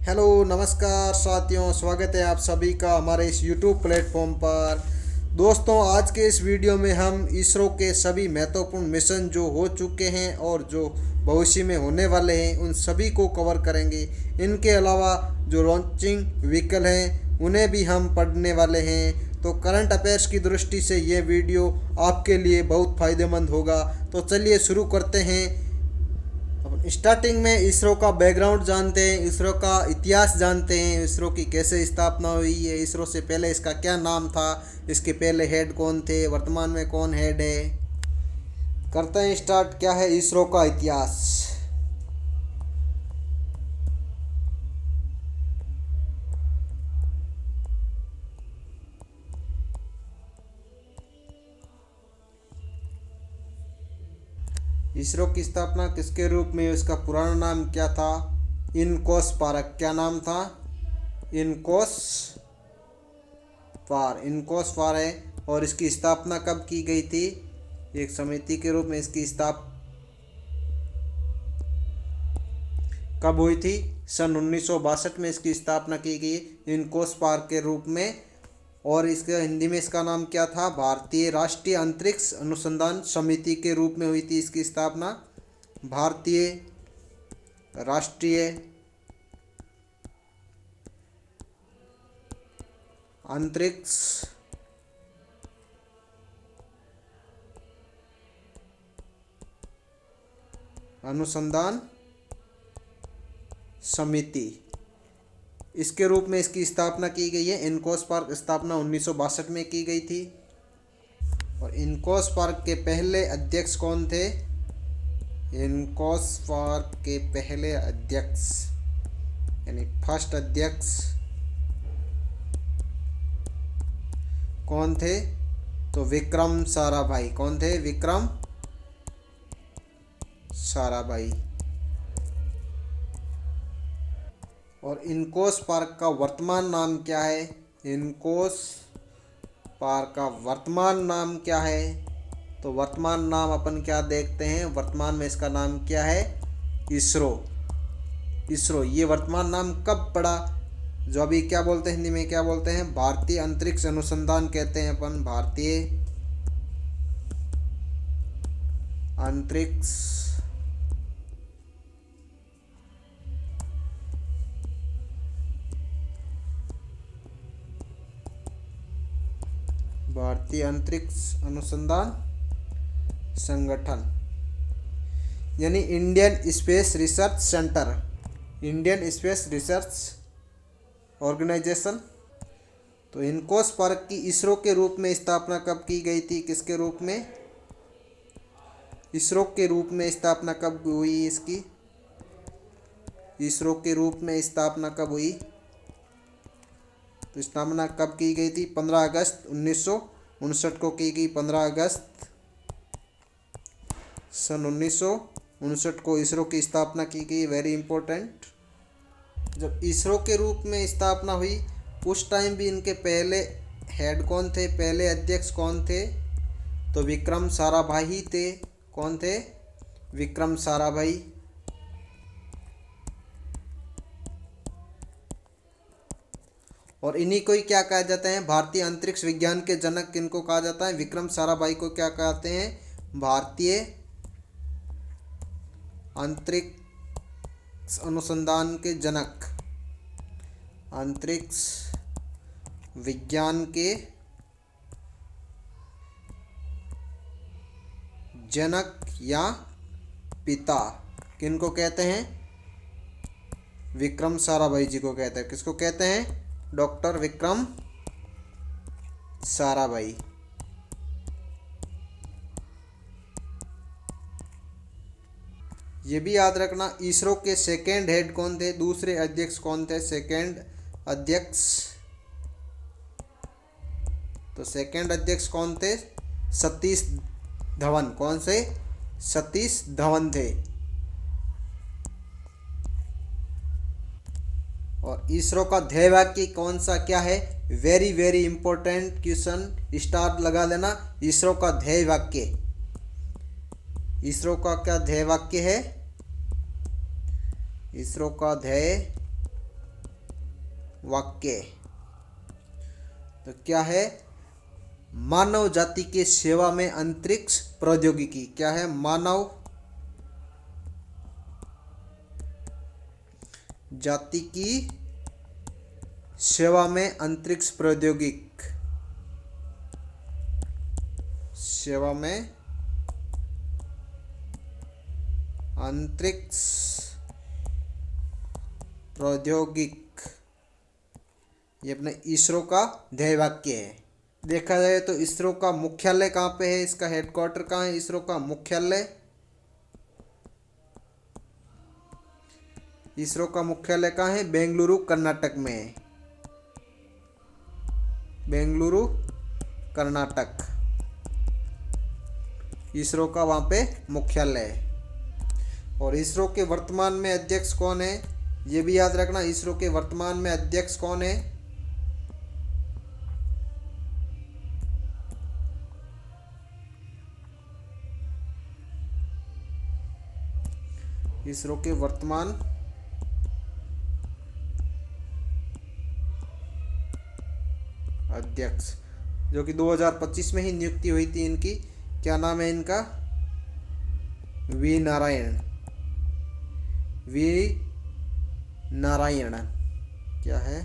Hello नमस्कार साथियों, स्वागत है आप सभी का हमारे इस YouTube प्लेटफॉर्म पर। दोस्तों, आज के इस वीडियो में हम इसरो के सभी महत्वपूर्ण मिशन जो हो चुके हैं और जो भविष्य में होने वाले हैं उन सभी को कवर करेंगे। इनके अलावा जो लॉन्चिंग व्हीकल हैं उन्हें भी हम पढ़ने वाले हैं। तो करंट अफेयर्स की दृष्टि से ये वीडियो आपके लिए बहुत फ़ायदेमंद होगा। तो चलिए शुरू करते हैं। स्टार्टिंग में इसरो का बैकग्राउंड जानते हैं, इसरो का इतिहास जानते हैं, इसरो की कैसे स्थापना हुई है, इसरो से पहले इसका क्या नाम था, इसके पहले हेड कौन थे, वर्तमान में कौन हेड है। करते हैं स्टार्ट। क्या है इसरो का इतिहास। इसरो की स्थापना किसके रूप में, इसका पुराना नाम क्या था। इनकोस पार्क। क्या नाम था। इनकोस पार है। और इसकी स्थापना कब की गई थी। एक समिति के रूप में इसकी कब हुई थी। सन 1962 में इसकी स्थापना की गई इनकोस पार्क के रूप में। और इसके हिंदी में इसका नाम क्या था। भारतीय राष्ट्रीय अंतरिक्ष अनुसंधान समिति के रूप में हुई थी इसकी स्थापना। भारतीय राष्ट्रीय अंतरिक्ष अनुसंधान समिति, इसके रूप में इसकी स्थापना की गई है। इनकोस पार्क स्थापना 1962 में की गई थी। और इनकोस पार्क के पहले अध्यक्ष कौन थे। इनकोस पार्क के पहले अध्यक्ष यानी फर्स्ट अध्यक्ष कौन थे। तो विक्रम साराभाई। कौन थे। विक्रम साराभाई। और इनकोस पार्क का वर्तमान नाम क्या है। इनकोस पार्क का वर्तमान नाम क्या है। तो वर्तमान नाम अपन क्या देखते हैं। वर्तमान में इसका नाम क्या है। इसरो। ये वर्तमान नाम कब पड़ा। जो अभी क्या बोलते हैं, हिंदी में क्या बोलते हैं। भारतीय अंतरिक्ष अनुसंधान कहते हैं अपन। भारतीय अंतरिक्ष अनुसंधान संगठन यानी Indian space research centre, Indian space research organisation. तो इनकोस पार्क की इसरो के रूप में स्थापना कब की गई थी। किसके रूप में। इसरो के रूप में स्थापना कब हुई इसकी। इसरो के रूप में स्थापना कब हुई। तो स्थापना कब की गई थी। 15 अगस्त 1959 को की गई। 15 अगस्त सन 1959 को इसरो की स्थापना की गई। Very important. जब इसरो के रूप में स्थापना हुई उस टाइम भी इनके पहले हेड कौन थे, पहले अध्यक्ष कौन थे। तो विक्रम साराभाई ही थे। कौन थे। विक्रम साराभाई। और इन्हीं को ही क्या कहा जाता है। भारतीय अंतरिक्ष विज्ञान के जनक किनको कहा जाता है। विक्रम साराभाई को क्या कहते हैं। भारतीय अंतरिक्ष अनुसंधान के जनक, अंतरिक्ष विज्ञान के जनक या पिता किनको कहते हैं। विक्रम साराभाई जी को कहते हैं। किसको कहते हैं। डॉक्टर विक्रम साराभाई। ये भी याद रखना। इसरो के सेकेंड हेड कौन थे, दूसरे अध्यक्ष कौन थे। सेकेंड अध्यक्ष। तो सेकेंड अध्यक्ष कौन थे। सतीश धवन। कौन से। सतीश धवन थे। और इसरो का ध्येय वाक्य कौन सा क्या है। Very very important question, star लगा लेना। इसरो का ध्येय वाक्य, इसरो का क्या ध्येय वाक्य है। इसरो का ध्येय वाक्य। तो क्या है? मानव जाति के सेवा में अंतरिक्ष प्रौद्योगिकी। क्या है? मानव जाति की सेवा में अंतरिक्ष प्रौद्योगिक सेवा में अंतरिक्ष प्रौद्योगिक, ये अपने इसरो का ध्येय वाक्य है। देखा जाए तो इसरो का मुख्यालय कहाँ पे है, इसका हेडक्वार्टर कहाँ है? इसरो का मुख्यालय, इसरो का मुख्यालय कहाँ है? बेंगलुरु कर्नाटक में है। बेंगलुरु कर्नाटक, इसरो का वहाँ पे मुख्यालय है। और इसरो के वर्तमान में अध्यक्ष कौन है, ये भी याद रखना। इसरो के वर्तमान में अध्यक्ष कौन है? इसरो के वर्तमान अध्यक्ष, जो कि 2025 में ही नियुक्ति हुई थी इनकी। क्या नाम है इनका? वी नारायण। वी नारायणन। क्या है?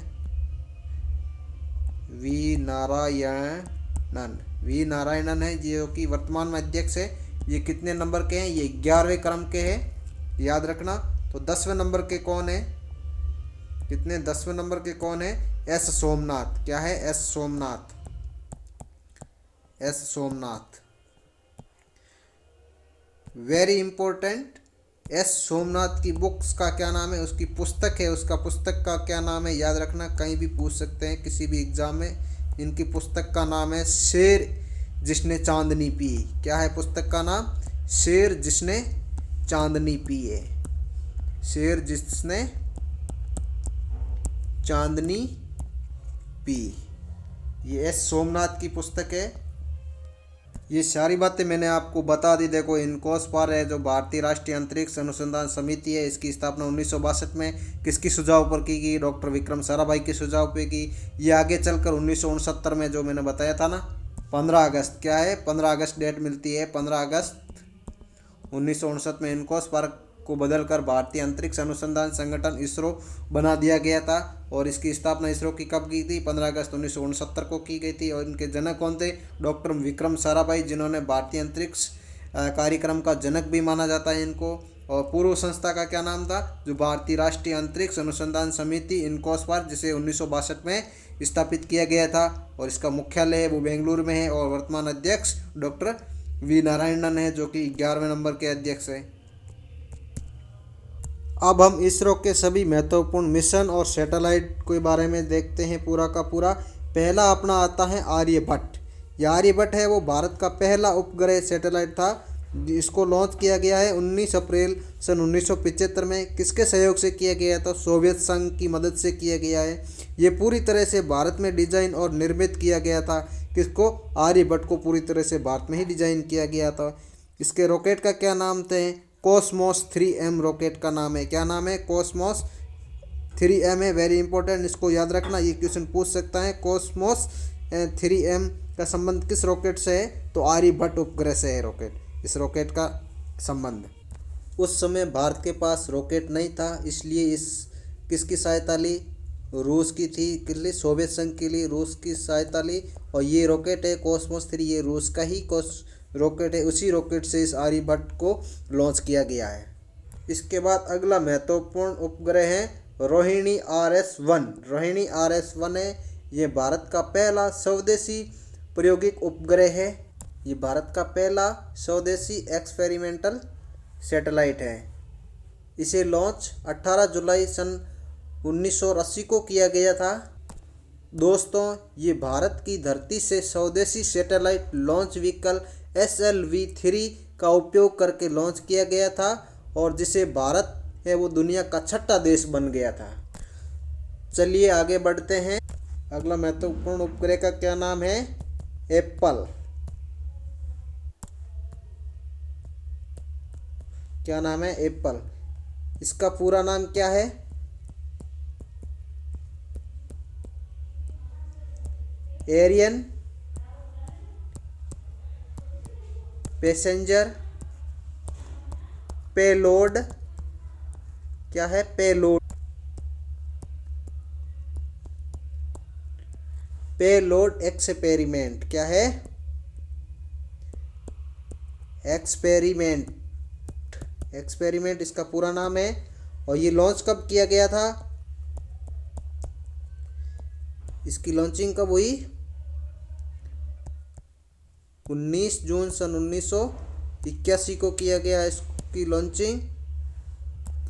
वी नारायणन। वी नारायणन है जो कि वर्तमान में अध्यक्ष है। ये कितने नंबर के हैं? ये 11वें क्रम के हैं, याद रखना। तो 10वें नंबर के कौन है? कितने? 10वें नंबर के कौन है? एस सोमनाथ। क्या है? S Somnath. S Somnath, very important. S Somnath की बुक्स का क्या नाम है? उसकी पुस्तक है, उसका पुस्तक का क्या नाम है? याद रखना, कहीं भी पूछ सकते हैं किसी भी एग्जाम में। इनकी पुस्तक का नाम है शेर जिसने चांदनी पी। क्या है पुस्तक का नाम? शेर जिसने चांदनी पी है। शेर जिसने चांदनी पी, ये एस सोमनाथ की पुस्तक है। ये सारी बातें मैंने आपको बता दी। देखो, इनकोस्पार है जो भारतीय राष्ट्रीय अंतरिक्ष अनुसंधान समिति है, इसकी स्थापना 1962 में किसकी सुझाव पर की गई? डॉक्टर विक्रम साराभाई के सुझाव पे की। ये आगे चलकर 1969 में, जो मैंने बताया था ना, 15 अगस्त, क्या है? 15 अगस्त डेट मिलती है। 15 अगस्त 1969 में इनकोस्पार को बदलकर भारतीय अंतरिक्ष अनुसंधान संगठन इसरो बना दिया गया था। और इसकी स्थापना इसरो की कब की थी? 15 अगस्त 1969 को की गई थी। और इनके जनक कौन थे? डॉक्टर विक्रम साराभाई, जिन्होंने भारतीय अंतरिक्ष कार्यक्रम का जनक भी माना जाता है इनको। और पूर्व संस्था का क्या नाम था? जो भारतीय राष्ट्रीय अंतरिक्ष अनुसंधान समिति इनकोस्पार, जिसे 1962 में स्थापित किया गया था। और इसका मुख्यालय है वो बेंगलुरु में है। और वर्तमान अध्यक्ष डॉक्टर वी नारायणन है, जो कि 11वें नंबर के अध्यक्ष है। अब हम इसरो के सभी महत्वपूर्ण मिशन और सैटेलाइट के बारे में देखते हैं पूरा का पूरा। पहला अपना आता है आर्यभट्ट। यह आर्यभट्ट है वो भारत का पहला उपग्रह सैटेलाइट था। इसको लॉन्च किया गया है 19 अप्रैल सन 1975 में। किसके सहयोग से किया गया था? सोवियत संघ की मदद से किया गया है। ये पूरी तरह से भारत में डिजाइन और निर्मित किया गया था। किसको? आर्यभट्ट को पूरी तरह से भारत में ही डिजाइन किया गया था। इसके रॉकेट का क्या नाम थे? कॉस्मोस 3M रॉकेट का नाम है। क्या नाम है? कॉस्मोस 3M है, वेरी इंपॉर्टेंट, इसको याद रखना, ये क्वेश्चन पूछ सकता है। कॉस्मोस 3M का संबंध किस रॉकेट से है? तो आर्यभट्ट उपग्रह से है रॉकेट, इस रॉकेट का संबंध। उस समय भारत के पास रॉकेट नहीं था, इसलिए इस किसकी सहायता ली? रूस की थी। किस लिए? सोवियत संघ के लिए रूस की सहायता ली। और ये रॉकेट है कॉस्मोस 3, ये रूस का ही रॉकेट है। उसी रॉकेट से इस आर्यभट्ट को लॉन्च किया गया है। इसके बाद अगला महत्वपूर्ण उपग्रह है रोहिणी RS-1। रोहिणी RS-1 है, ये भारत का पहला स्वदेशी प्रायोगिक उपग्रह है। ये भारत का पहला स्वदेशी एक्सपेरिमेंटल सैटेलाइट है। इसे लॉन्च 18 जुलाई सन 1980 को किया गया था। दोस्तों, ये भारत की धरती से स्वदेशी सैटेलाइट लॉन्च व्हीकल SLV-3 का उपयोग करके लॉन्च किया गया था। और जिसे भारत है वो दुनिया का 6ठा देश बन गया था। चलिए आगे बढ़ते हैं। अगला महत्वपूर्ण उपग्रह का क्या नाम है? एप्पल। क्या नाम है? एप्पल। इसका पूरा नाम क्या है? एरियन पैसेंजर पेलोड, क्या है पेलोड, पेलोड एक्सपेरिमेंट, क्या है एक्सपेरिमेंट, एक्सपेरिमेंट इसका पूरा नाम है। और ये लॉन्च कब किया गया था, इसकी लॉन्चिंग कब हुई, 19 जून सन 1981 को किया गया इसकी लॉन्चिंग।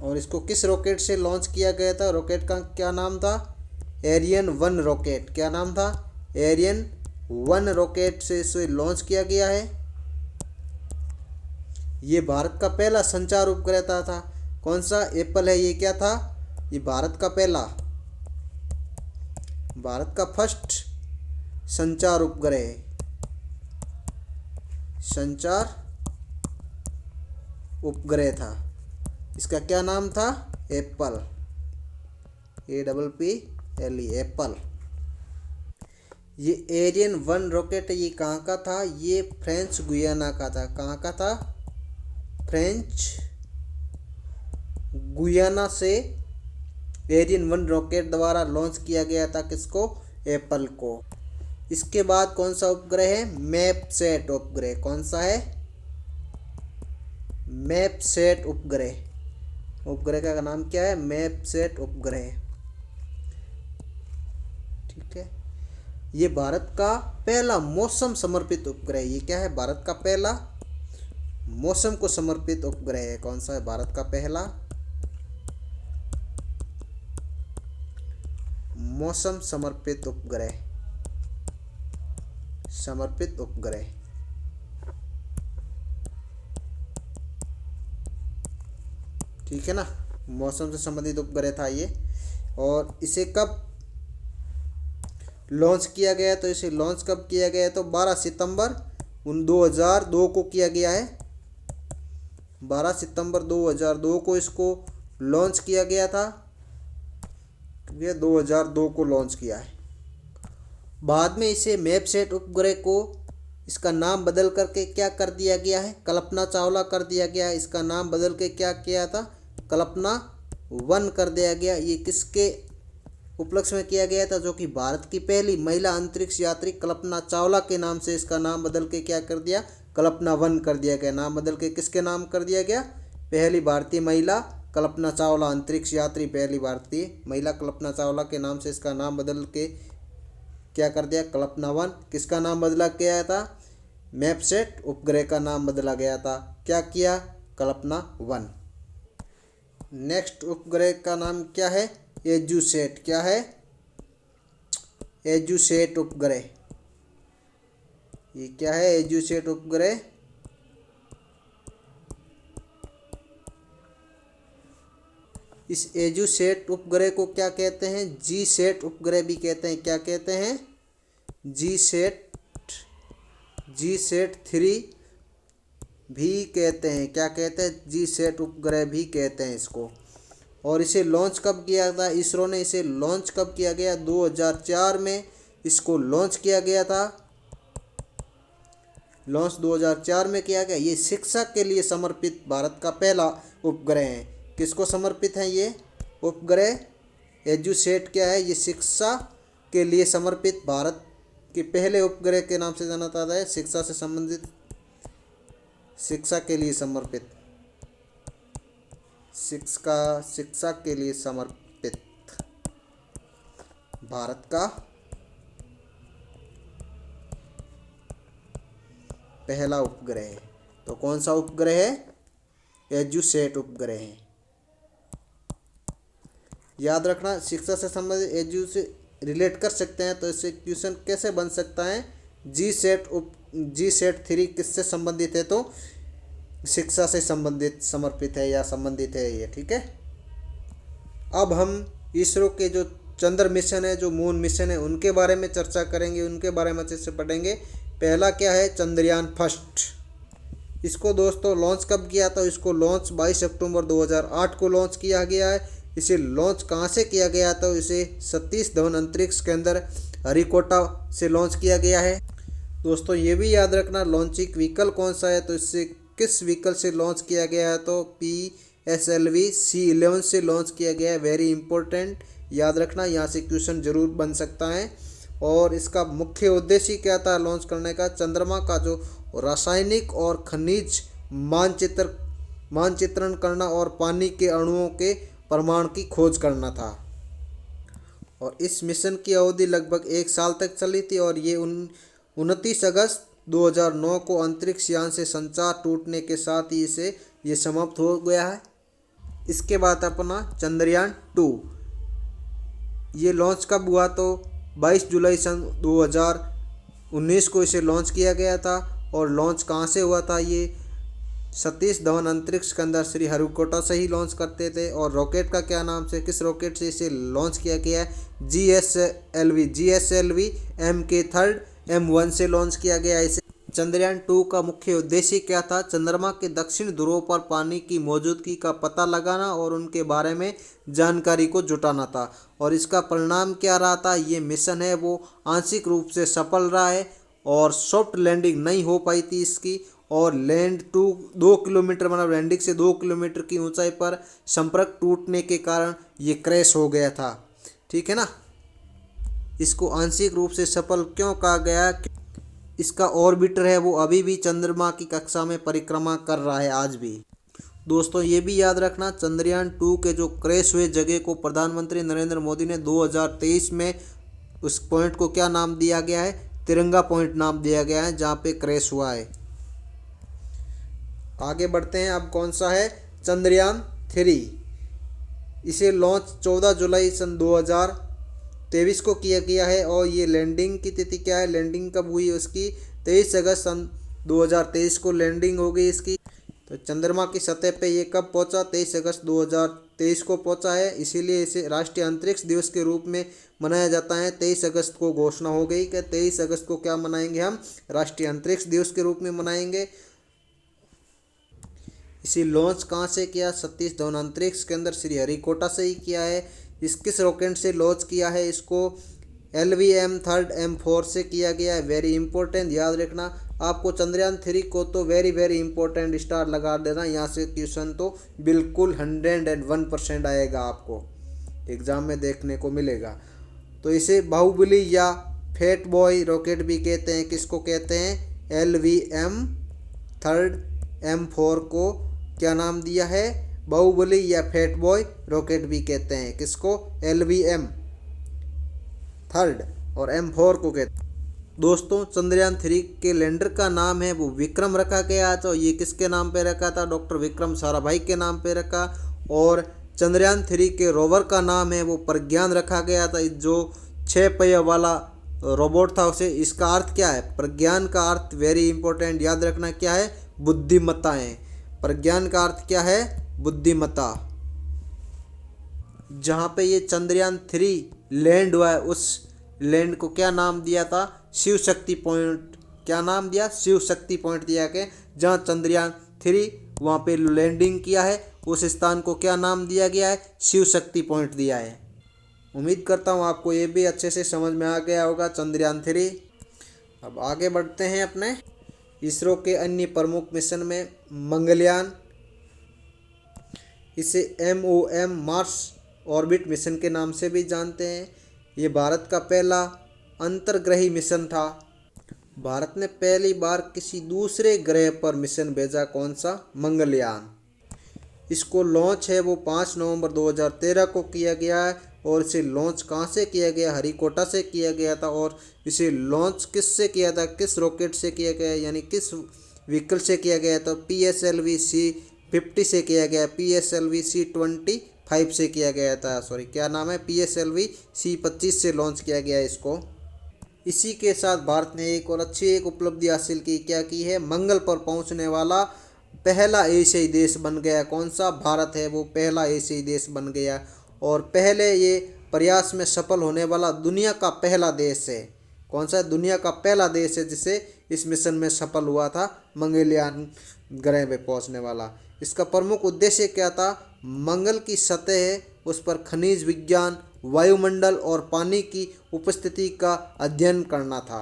और इसको किस रॉकेट से लॉन्च किया गया था, रॉकेट का क्या नाम था, एरियन 1 रॉकेट, क्या नाम था, एरियन 1 रॉकेट से इसे लॉन्च किया गया है। ये भारत का पहला संचार उपग्रह था। कौन सा, एप्पल है ये, क्या था, ये भारत का पहला, भारत का फर्स्ट संचार उपग्रह, संचार उपग्रह था। इसका क्या नाम था, एप्पल, APPLE, एप्पल। ये एरियन 1 रॉकेट ये कहाँ का था, ये फ्रेंच गुयाना का था। कहाँ का था, फ्रेंच गुयाना से एरियन 1 रॉकेट द्वारा लॉन्च किया गया था, किसको, एप्पल को। इसके बाद कौन सा उपग्रह है, मैपसेट उपग्रह। कौन सा है, मैपसेट उपग्रह, उपग्रह का नाम क्या है, मैपसेट उपग्रह, ठीक है। ये भारत का पहला मौसम समर्पित उपग्रह, ये क्या है, भारत का पहला मौसम को समर्पित उपग्रह है। कौन सा है, भारत का पहला मौसम समर्पित उपग्रह, समर्पित उपग्रह। ठीक है ना, मौसम से संबंधित उपग्रह था ये। और इसे कब लॉन्च किया गया, तो इसे लॉन्च कब किया गया, तो 12 सितंबर 2002 को किया गया है। 12 सितंबर 2002 को इसको लॉन्च किया गया था, ये 2002 को लॉन्च किया है। बाद में इसे मैपसेट उपग्रह को इसका नाम बदल करके क्या कर दिया गया है, कल्पना चावला कर दिया गया है। इसका नाम बदल के क्या किया था, कल्पना 1 कर दिया गया। ये किसके उपलक्ष्य में किया गया था, जो कि भारत की पहली महिला अंतरिक्ष यात्री कल्पना चावला के नाम से इसका नाम बदल के क्या कर दिया, कल्पना 1 कर दिया गया। नाम बदल के किसके नाम कर दिया गया, पहली भारतीय महिला कल्पना चावला, अंतरिक्ष यात्री पहली भारतीय महिला कल्पना चावला के नाम से इसका नाम बदल के क्या कर दिया, कल्पना 1। किसका नाम बदला गया था, मैपसेट उपग्रह का नाम बदला गया था, क्या किया, कल्पना 1। नेक्स्ट उपग्रह का नाम क्या है, एजुसेट, क्या है, एजुसेट उपग्रह। ये क्या है, एजुसेट उपग्रह, इस एजुसेट उपग्रह को क्या कहते हैं, जीसैट उपग्रह भी कहते हैं। क्या कहते हैं, जीसैट 3 भी कहते हैं। क्या कहते हैं, जीसैट उपग्रह भी कहते हैं इसको। और इसे लॉन्च कब किया था, इसरो ने इसे लॉन्च कब किया गया, 2004 में इसको लॉन्च किया गया था। लॉन्च 2004 में किया गया। ये शिक्षा के लिए समर्पित भारत का पहला उपग्रह है। किसको समर्पित है ये उपग्रह, एजुसेट क्या है, ये शिक्षा के लिए समर्पित भारत के पहले उपग्रह के नाम से जाना जाता है। शिक्षा से संबंधित, शिक्षा के लिए समर्पित, शिक्षा के लिए समर्पित भारत का पहला उपग्रह है। तो कौन सा उपग्रह है, एजुसेट उपग्रह है। याद रखना, शिक्षा से संबंधित एजू से रिलेट कर सकते हैं, तो इससे क्वेश्चन कैसे बन सकता है, जीसैट 3 किससे संबंधित है, तो शिक्षा से संबंधित समर्पित है या संबंधित है ये, ठीक है। अब हम इसरो के जो चंद्र मिशन है, जो मून मिशन है, उनके बारे में चर्चा करेंगे, उनके बारे में अच्छे से पढ़ेंगे। पहला क्या है, चंद्रयान फर्स्ट। इसको दोस्तों लॉन्च कब किया था, इसको लॉन्च 22 अक्टूबर 2008 को लॉन्च किया गया है। इसे लॉन्च कहाँ से किया गया था, इसे सतीश धवन अंतरिक्ष केंद्र हरिकोटा से लॉन्च किया गया है। दोस्तों ये भी याद रखना लॉन्चिंग व्हीकल कौन सा है, तो इससे किस व्हीकल से लॉन्च किया गया है, तो PSLV C11 से लॉन्च किया गया है। वेरी इंपॉर्टेंट, याद रखना, यहाँ से क्वेश्चन जरूर बन सकता है। और इसका मुख्य उद्देश्य क्या था लॉन्च करने का, चंद्रमा का जो रासायनिक और खनिज मानचित्रण करना और पानी के अणुओं के प्रमाण की खोज करना था। और इस मिशन की अवधि लगभग 1 साल तक चली थी और ये 29 अगस्त 2009 को अंतरिक्ष यान से संचार टूटने के साथ ही ये समाप्त हो गया है। इसके बाद अपना चंद्रयान 2, ये लॉन्च कब हुआ, तो 22 जुलाई सन 2019 को इसे लॉन्च किया गया था। और लॉन्च कहाँ से हुआ था, ये सतीश धवन अंतरिक्ष केंद्र श्री हरिकोटा से ही लॉन्च करते थे। और रॉकेट का क्या नाम से, किस रॉकेट से इसे लॉन्च किया गया है, GSLV MK3 M1 से लॉन्च किया गया है इसे। चंद्रयान 2 का मुख्य उद्देश्य क्या था, चंद्रमा के दक्षिण ध्रुव पर पानी की मौजूदगी का पता लगाना और उनके बारे में जानकारी को जुटाना था। और इसका परिणाम क्या रहा था, ये मिशन है वो आंशिक रूप से सफल रहा है और सॉफ्ट लैंडिंग नहीं हो पाई थी इसकी। और लैंड 2 किलोमीटर मतलब लैंडिंग से 2 किलोमीटर की ऊंचाई पर संपर्क टूटने के कारण ये क्रैश हो गया था। ठीक है ना। इसको आंशिक रूप से सफल क्यों कहा गया, इसका ऑर्बिटर है वो अभी भी चंद्रमा की कक्षा में परिक्रमा कर रहा है आज भी। दोस्तों ये भी याद रखना चंद्रयान 2 के जो क्रैश हुए जगह को प्रधानमंत्री नरेंद्र मोदी ने 2023 में उस पॉइंट को क्या नाम दिया गया है, तिरंगा पॉइंट नाम दिया गया है जहाँ पे क्रैश हुआ है। आगे बढ़ते हैं, अब कौन सा है, चंद्रयान 3, इसे लॉन्च 14 जुलाई सन 2023 को किया गया है। और ये लैंडिंग की तिथि क्या है, लैंडिंग कब हुई उसकी, 23 अगस्त सन 2023 को लैंडिंग हो गई इसकी। तो चंद्रमा की सतह पे ये कब पहुंचा, 23 अगस्त 2023 को पहुंचा है। इसीलिए इसे राष्ट्रीय अंतरिक्ष दिवस के रूप में मनाया जाता है। 23 अगस्त को घोषणा हो गई कि 23 अगस्त को क्या मनाएंगे, हम राष्ट्रीय अंतरिक्ष दिवस के रूप में मनाएंगे। इसे लॉन्च कहाँ से किया, सतीश धवन अंतरिक्ष केंद्र श्री हरिकोटा से ही किया है। इस किस रॉकेट से लॉन्च किया है, इसको LVM3 M4 से किया गया है। वेरी इंपॉर्टेंट, याद रखना आपको चंद्रयान 3 को तो वेरी इंपॉर्टेंट स्टार लगा देना। यहाँ से क्वेश्चन तो बिल्कुल 101% आएगा, आपको एग्जाम में देखने को मिलेगा। तो इसे बाहुबली या फैट बॉय रॉकेट भी कहते हैं। किसको कहते हैं, LVM3 M4 को क्या नाम दिया है, बाहुबली या फैट बॉय रॉकेट भी कहते हैं। किसको, LVM3 और M4 को कहते हैं। दोस्तों चंद्रयान 3 के लैंडर का नाम है वो विक्रम रखा गया था। ये किसके नाम पे रखा था, डॉक्टर विक्रम साराभाई के नाम पे रखा। और चंद्रयान 3 के रोवर का नाम है वो प्रज्ञान रखा गया था। जो 6 पहिया वाला रोबोट था उसे, इसका अर्थ क्या है, प्रज्ञान का अर्थ वेरी इंपॉर्टेंट याद रखना क्या है, बुद्धिमत्ता है। प्रज्ञान का अर्थ क्या है, बुद्धिमत्ता। जहाँ पे ये चंद्रयान 3 लैंड हुआ है उस लैंड को क्या नाम दिया था, शिव शक्ति पॉइंट। क्या नाम दिया, शिव शक्ति पॉइंट दिया के जहाँ चंद्रयान 3 वहाँ पे लैंडिंग किया है उस स्थान को क्या नाम दिया गया है, शिव शक्ति पॉइंट दिया है। उम्मीद करता हूँ आपको ये भी अच्छे से समझ में आ गया होगा चंद्रयान 3। अब आगे बढ़ते हैं अपने इसरो के अन्य प्रमुख मिशन में मंगलयान, इसे MOM मार्स ऑर्बिट मिशन के नाम से भी जानते हैं। ये भारत का पहला अंतर्ग्रही मिशन था। भारत ने पहली बार किसी दूसरे ग्रह पर मिशन भेजा, कौन सा, मंगलयान। इसको लॉन्च है वो 5 नवंबर 2013 को किया गया है। और इसे लॉन्च कहाँ से किया गया, हरिकोटा से किया गया था। और इसे लॉन्च किससे किया था, किस रॉकेट से किया गया, यानी किस व्हीकल से किया गया, तो PSLV C50 से किया गया, PSLV C25 से किया गया था। सॉरी क्या नाम है, PSLV C25 से लॉन्च किया गया इसको। इसी के साथ भारत ने एक और अच्छी उपलब्धि हासिल की, क्या की है, मंगल पर पहुंचने वाला पहला एशियाई देश बन गया। कौन सा, भारत है वो पहला एशियाई देश बन गया। और पहले ये प्रयास में सफल होने वाला दुनिया का पहला देश है। कौन सा, दुनिया का पहला देश है जिसे इस मिशन में सफल हुआ था, मंगलयान ग्रह पे पहुंचने वाला। इसका प्रमुख उद्देश्य क्या था, मंगल की सतह है उस पर खनिज विज्ञान वायुमंडल और पानी की उपस्थिति का अध्ययन करना था।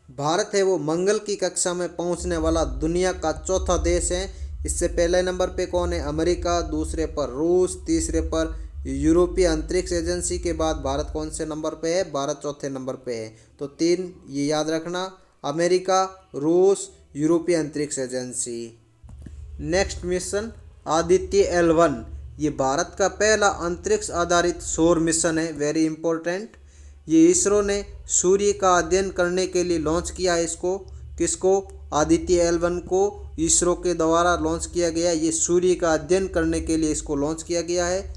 भारत है वो मंगल की कक्षा में पहुंचने वाला दुनिया का चौथा देश है। इससे पहले नंबर पे कौन है? अमेरिका, दूसरे पर रूस, तीसरे पर यूरोपीय अंतरिक्ष एजेंसी के बाद भारत कौन से नंबर पे है? भारत चौथे नंबर पे है। तो तीन ये याद रखना, अमेरिका, रूस, यूरोपीय अंतरिक्ष agency. Next mission Aditya L1, ये भारत का पहला अंतरिक्ष आधारित सौर मिशन है, वेरी इंपॉर्टेंट। ये इसरो ने सूर्य का अध्ययन करने के लिए लॉन्च किया है इसको। किसको? आदित्य L1 को इसरो के द्वारा लॉन्च किया गया। ये सूर्य का अध्ययन करने के लिए इसको लॉन्च किया गया है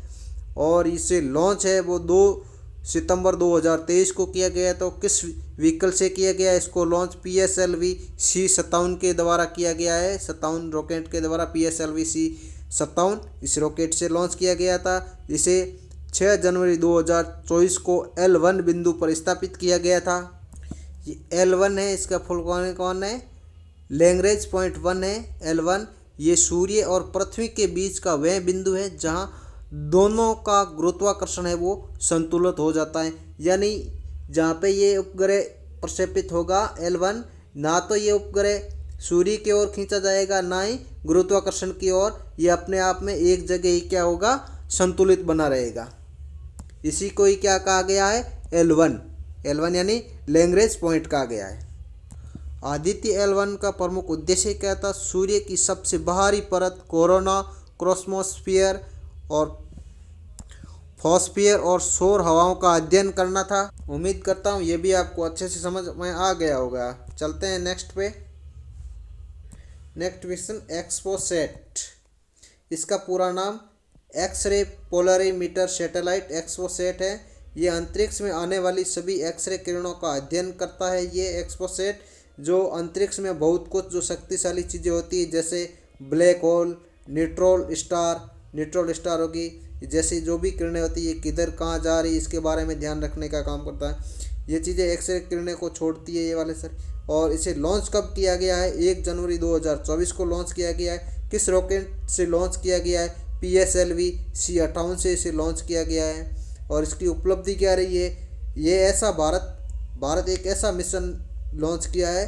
और इसे लॉन्च है वो 2 सितंबर 2023 को किया गया। तो किस व्हीकल से किया गया इसको लॉन्च? PSLV C57 के द्वारा किया गया है। 57 रॉकेट के द्वारा PSLV C57 इस रॉकेट से लॉन्च किया गया था। इसे 6 जनवरी 2024 को L1 बिंदु पर स्थापित किया गया था। ये L1 है, इसका फुल कौन है? लैग्रेंज पॉइंट 1 है L1। ये सूर्य और पृथ्वी के बीच का वह बिंदु है जहां दोनों का गुरुत्वाकर्षण है वो संतुलित हो जाता है। यानी जहाँ पे ये उपग्रह प्रक्षेपित होगा L1, ना तो ये उपग्रह सूर्य की ओर खींचा जाएगा ना ही गुरुत्वाकर्षण की ओर। ये अपने आप में एक जगह ही क्या होगा? संतुलित बना रहेगा। इसी को ही क्या कहा गया है? L1 यानी लैग्रेंज पॉइंट कहा गया है। आदित्य L1 का प्रमुख उद्देश्य क्या था? सूर्य की सबसे बाहरी परत कोरोना, क्रोस्मोस्फियर और फॉस्फियर और सौर हवाओं का अध्ययन करना था। उम्मीद करता हूँ ये भी आपको अच्छे से समझ में आ गया होगा। चलते हैं नेक्स्ट पे। नेक्स्ट मिशन एक्सपोसैट, इसका पूरा नाम एक्सरे पोलरीमीटर सैटेलाइट एक्सपोसैट है। ये अंतरिक्ष में आने वाली सभी एक्सरे किरणों का अध्ययन करता है। ये एक्सपोसैट जो अंतरिक्ष में बहुत कुछ जो शक्तिशाली चीज़ें होती है जैसे ब्लैक होल, न्यूट्रॉन स्टार होगी, जैसी जो भी किरणें होती है ये किधर कहाँ जा रही है इसके बारे में ध्यान रखने का काम करता है। ये चीज़ें एक्सरे किरणें को छोड़ती है ये वाले सर। और इसे लॉन्च कब किया गया है? 1 जनवरी 2024 को लॉन्च किया गया है। किस रॉकेट से लॉन्च किया गया है? PSLV C58 से इसे लॉन्च किया गया है। और इसकी उपलब्धि क्या रही है? ये ऐसा भारत एक ऐसा मिशन लॉन्च किया है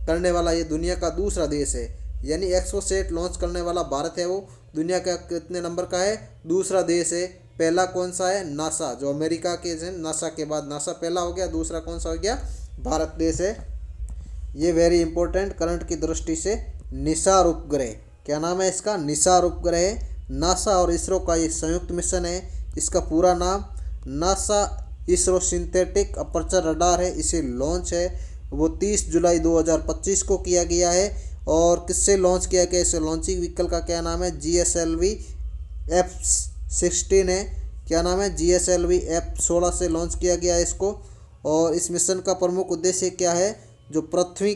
करने वाला ये दुनिया का दूसरा देश है। यानी एक्सपोसैट लॉन्च करने वाला भारत है वो दुनिया का कितने नंबर का है? दूसरा देश है। पहला कौन सा है? नासा, जो अमेरिका के हैं। नासा के बाद नासा पहला हो गया, दूसरा कौन सा हो गया? भारत देश है। ये वेरी इंपॉर्टेंट करंट की दृष्टि से। निसार उपग्रह, क्या नाम है इसका? निसार उपग्रह है। नासा और इसरो का ये संयुक्त मिशन है। इसका पूरा नाम NASA ISRO synthetic aperture radar है। इसे लॉन्च है वो 30 जुलाई 2025 को किया गया है। और किससे लॉन्च किया गया? इसे लॉन्चिंग व्हीकल का क्या नाम है? GSLV F16 है। क्या नाम है? GSLV F16 से लॉन्च किया गया है इसको। और इस मिशन का प्रमुख उद्देश्य क्या है? जो पृथ्वी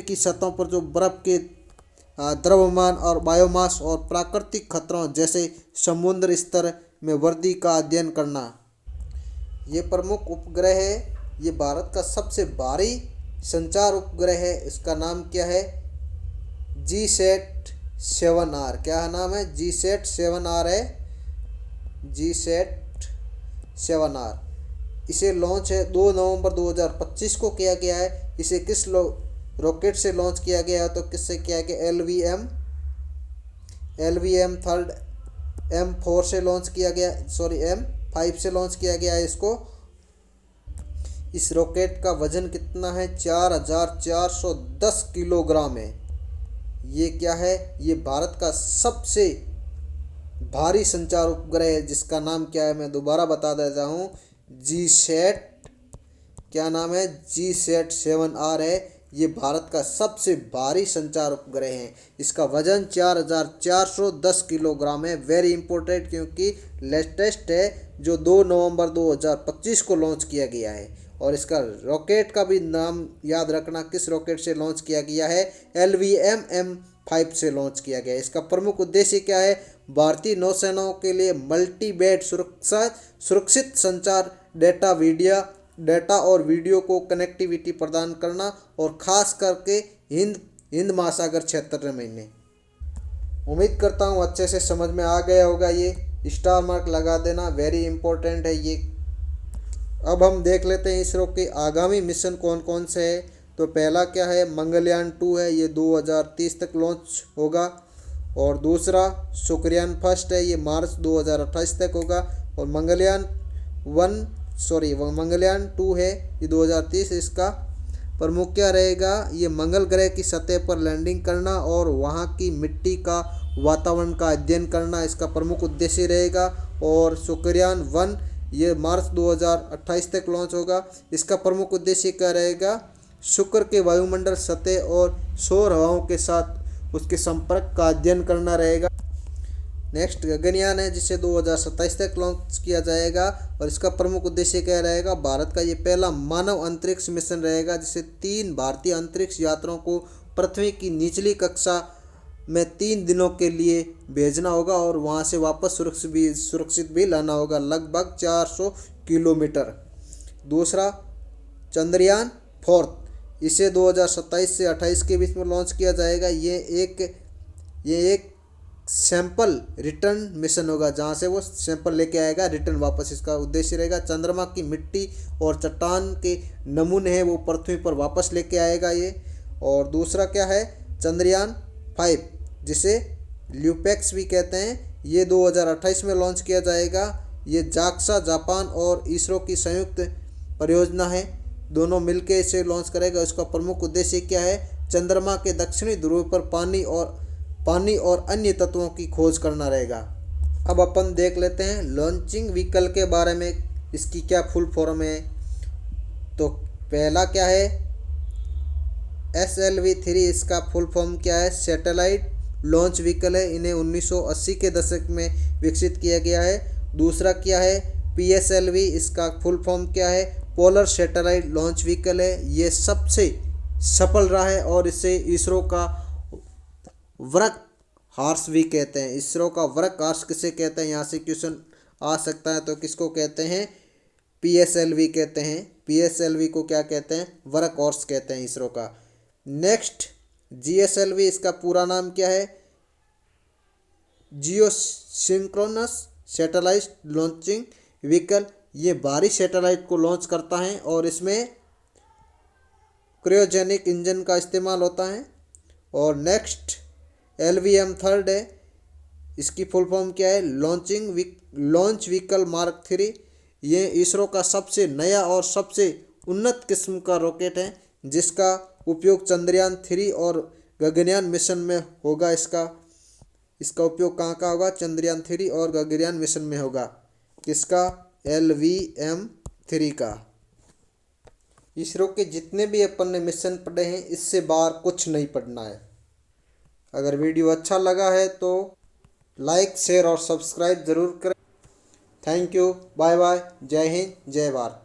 की सतहों पर जो बर्फ़ के द्रव्यमान और बायोमास और प्राकृतिक खतरों जैसे समुद्र स्तर में वृद्धि का अध्ययन करना। ये प्रमुख उपग्रह है। ये भारत का सबसे भारी संचार उपग्रह है। इसका नाम क्या है? GSAT-7R। क्या नाम है? GSAT-7R है। GSAT-7R इसे लॉन्च है 2 नवंबर 2025 को किया गया है। इसे किस रॉकेट से लॉन्च किया गया है? तो किससे किया गया? LVM 3rd M4 से लॉन्च किया गया, सॉरी M5 से लॉन्च किया गया है इसको। इस रॉकेट का वजन कितना है? 4410 किलोग्राम है। ये क्या है? ये भारत का सबसे भारी संचार उपग्रह है जिसका नाम क्या है? मैं दोबारा बता देता हूँ। GSAT, क्या नाम है? GSAT-7R है। ये भारत का सबसे भारी संचार उपग्रह है। इसका वजन 4410 किलोग्राम है। वेरी इंपॉर्टेंट क्योंकि लेटेस्ट है जो 2 नवंबर 2025 को लॉन्च किया गया है। और इसका रॉकेट का भी नाम याद रखना, किस रॉकेट से लॉन्च किया गया है? LVM M5 से लॉन्च किया गया है। इसका प्रमुख उद्देश्य क्या है? भारतीय नौसेनाओं के लिए मल्टी बैंड सुरक्षित संचार डेटा और वीडियो को कनेक्टिविटी प्रदान करना और ख़ास करके हिंद महासागर क्षेत्र में। उम्मीद करता हूँ अच्छे से समझ में आ गया होगा ये। स्टार मार्क लगा देना, वेरी इंपॉर्टेंट है ये। अब हम देख लेते हैं इसरो के आगामी मिशन कौन कौन से हैं। तो पहला क्या है, मंगलयान 2 है, ये 2030 तक लॉन्च होगा। और दूसरा शुक्रयान फर्स्ट है, ये मार्च 2028 तक होगा। और मंगलयान 2 है, ये 2030। इसका प्रमुख क्या रहेगा, ये मंगल ग्रह की सतह पर लैंडिंग करना और वहाँ की मिट्टी का वातावरण का अध्ययन करना इसका प्रमुख उद्देश्य रहेगा। और शुक्रयान 1 ये मार्च 2028 तक लॉन्च होगा। इसका प्रमुख उद्देश्य क्या रहेगा, शुक्र के वायुमंडल सतह और सौर हवाओं के साथ उसके संपर्क का अध्ययन करना रहेगा। नेक्स्ट गगनयान है, जिसे 2027 तक लॉन्च किया जाएगा। और इसका प्रमुख उद्देश्य क्या रहेगा, भारत का ये पहला मानव अंतरिक्ष मिशन रहेगा, जिसे 3 भारतीय अंतरिक्ष यात्रियों को पृथ्वी की निचली कक्षा में 3 दिनों के लिए भेजना होगा और वहाँ से वापस सुरक्षित भी लाना होगा, लगभग 400 किलोमीटर। दूसरा चंद्रयान 4, इसे 2027 से 28 के बीच में लॉन्च किया जाएगा। ये एक सैंपल रिटर्न मिशन होगा, जहाँ से वो सैंपल लेके आएगा रिटर्न वापस। इसका उद्देश्य रहेगा चंद्रमा की मिट्टी और चट्टान के नमूने हैं वो पृथ्वी पर वापस लेके आएगा ये। और दूसरा क्या है, चंद्रयान 5, जिसे ल्यूपेक्स भी कहते हैं, ये 2028 में लॉन्च किया जाएगा। ये जाक्सा जापान और इसरो की संयुक्त परियोजना है, दोनों मिलकर इसे लॉन्च करेगा। इसका प्रमुख उद्देश्य क्या है, चंद्रमा के दक्षिणी ध्रुव पर पानी और अन्य तत्वों की खोज करना रहेगा। अब अपन देख लेते हैं लॉन्चिंग व्हीकल के बारे में, इसकी क्या फुल फॉर्म है। तो पहला क्या है, SLV-3, इसका फुल फॉर्म क्या है, सैटेलाइट लॉन्च व्हीकल है। इन्हें 1980 के दशक में विकसित किया गया है। दूसरा क्या है, PSLV, इसका फुल फॉर्म क्या है, पोलर सैटेलाइट लॉन्च व्हीकल है। ये सबसे सफल रहा है और इसे इसरो का वर्क हॉर्स भी कहते हैं। इसरो का वर्क हॉर्स किसे कहते हैं, यहाँ से क्वेश्चन आ सकता है। तो किसको कहते हैं, PSLV कहते हैं। PSLV को क्या कहते हैं, वर्क हॉर्स कहते हैं इसरो का। नेक्स्ट GSLV, इसका पूरा नाम क्या है, जियो सिंक्रोनस सैटेलाइट लॉन्चिंग व्हीकल। ये भारी सैटेलाइट को लॉन्च करता है और इसमें क्रायोजेनिक इंजन का इस्तेमाल होता है। और नेक्स्ट LVM-3 है, इसकी फुल फॉर्म क्या है, लॉन्च व्हीकल मार्क 3। ये इसरो का सबसे नया और सबसे उन्नत किस्म का रॉकेट है, जिसका उपयोग चंद्रयान 3 और गगनयान मिशन में होगा। इसका उपयोग कहाँ होगा, चंद्रयान 3 और गगनयान मिशन में होगा। किसका, LVM-3 का। इसरो के जितने भी अपन ने मिशन पढ़े हैं, इससे बाहर कुछ नहीं पढ़ना है। अगर वीडियो अच्छा लगा है तो लाइक शेयर और सब्सक्राइब ज़रूर करें। थैंक यू, बाय बाय, जय हिंद, जय भारत।